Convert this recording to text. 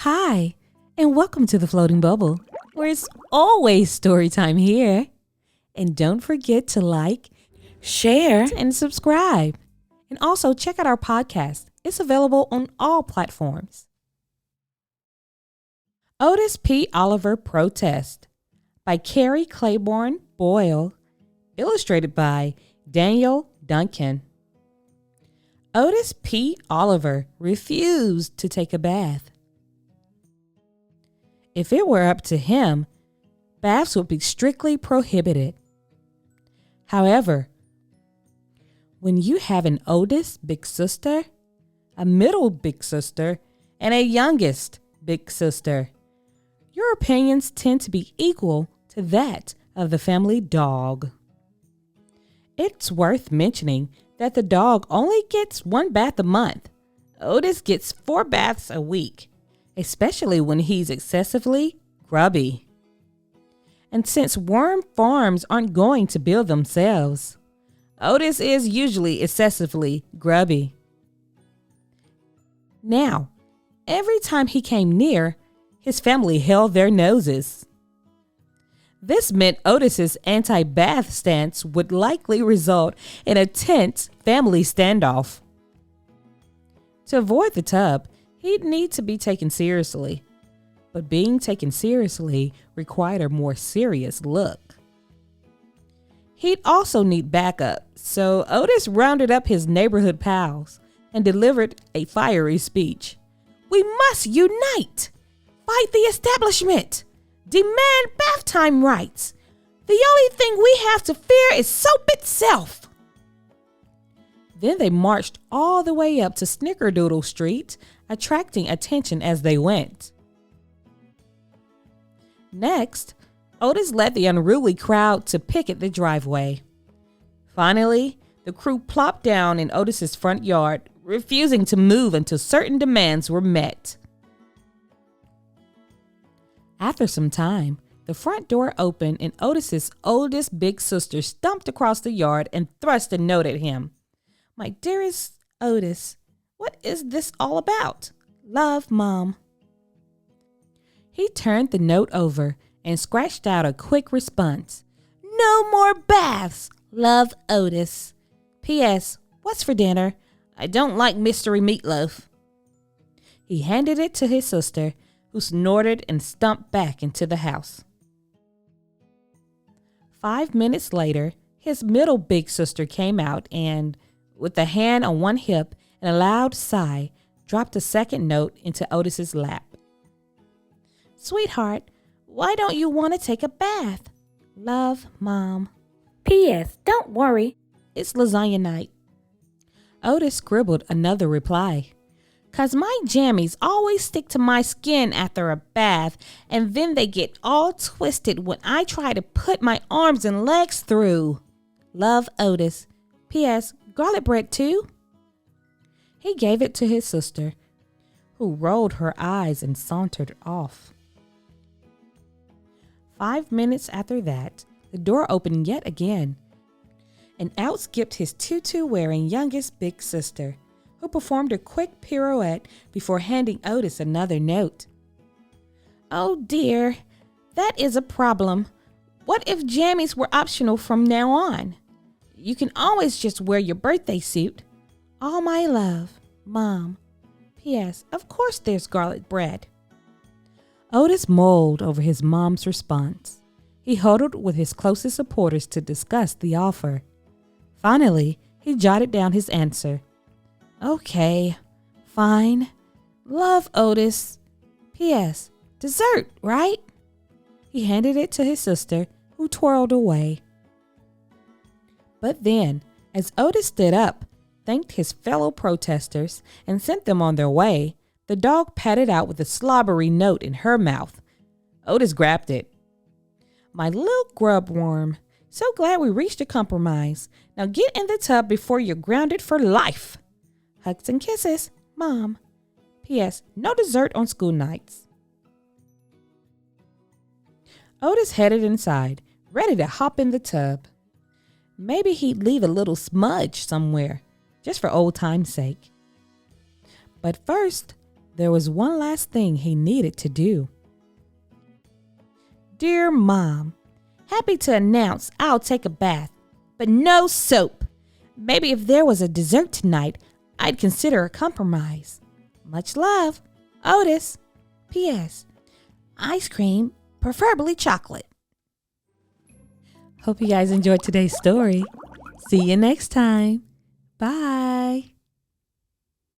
Hi, and welcome to the Floating Bubble, where it's always story time here. And don't forget to like, share, and subscribe. And also check out our podcast. It's available on all platforms. Otis P. Oliver Protest by Keri, Claiborne, Boyle, illustrated by Daniel Duncan. Otis P. Oliver refused to take a bath. If it were up to him, baths would be strictly prohibited. However, when you have an oldest big sister, a middle big sister, and a youngest big sister, your opinions tend to be equal to that of the family dog. It's worth mentioning that the dog only gets 1 bath a month. Otis gets 4 baths a week, especially when he's excessively grubby. And since worm farms aren't going to build themselves, Otis is usually excessively grubby. Now, every time he came near, his family held their noses. This meant Otis's anti-bath stance would likely result in a tense family standoff. To avoid the tub, he'd need to be taken seriously, but being taken seriously required a more serious look. He'd also need backup, so Otis rounded up his neighborhood pals and delivered a fiery speech. "We must unite! Fight the establishment! Demand bath time rights! The only thing we have to fear is soap itself!" Then they marched all the way up to Snickerdoodle Street, attracting attention as they went. Next, Otis led the unruly crowd to picket the driveway. Finally, the crew plopped down in Otis's front yard, refusing to move until certain demands were met. After some time, the front door opened and Otis's oldest big sister stumped across the yard and thrust a note at him. "My dearest Otis, what is this all about? Love, Mom." He turned the note over and scratched out a quick response. "No more baths. Love, Otis. P.S. What's for dinner? I don't like mystery meatloaf." He handed it to his sister, who snorted and stumped back into the house. 5 minutes later, his middle big sister came out and, with a hand on one hip and a loud sigh, dropped a second note into Otis's lap. "Sweetheart, why don't you want to take a bath? Love, Mom. P.S. Don't worry, it's lasagna night." Otis scribbled another reply. "'Cause my jammies always stick to my skin after a bath, and then they get all twisted when I try to put my arms and legs through. Love, Otis. P.S. Garlic bread too?" He gave it to his sister, who rolled her eyes and sauntered off. 5 minutes after that, the door opened yet again, and out skipped his tutu-wearing youngest big sister, who performed a quick pirouette before handing Otis another note. "Oh dear, that is a problem. What if jammies were optional from now on? You can always just wear your birthday suit. All my love, Mom. P.S. Of course there's garlic bread." Otis mulled over his mom's response. He huddled with his closest supporters to discuss the offer. Finally, he jotted down his answer. "Okay, fine. Love, Otis. P.S. Dessert, right?" He handed it to his sister, who twirled away. But then, as Otis stood up, thanked his fellow protesters, and sent them on their way, the dog padded out with a slobbery note in her mouth. Otis grabbed it. "My little grub worm, so glad we reached a compromise. Now get in the tub before you're grounded for life. Hugs and kisses, Mom. P.S. No dessert on school nights." Otis headed inside, ready to hop in the tub. Maybe he'd leave a little smudge somewhere, just for old time's sake. But first, there was one last thing he needed to do. Dear Mom, happy to announce I'll take a bath, but no soap. Maybe if there was a dessert tonight, I'd consider a compromise. Much love, Otis. P.S. Ice cream, preferably chocolate. Hope you guys enjoyed today's story. See you next time. Bye.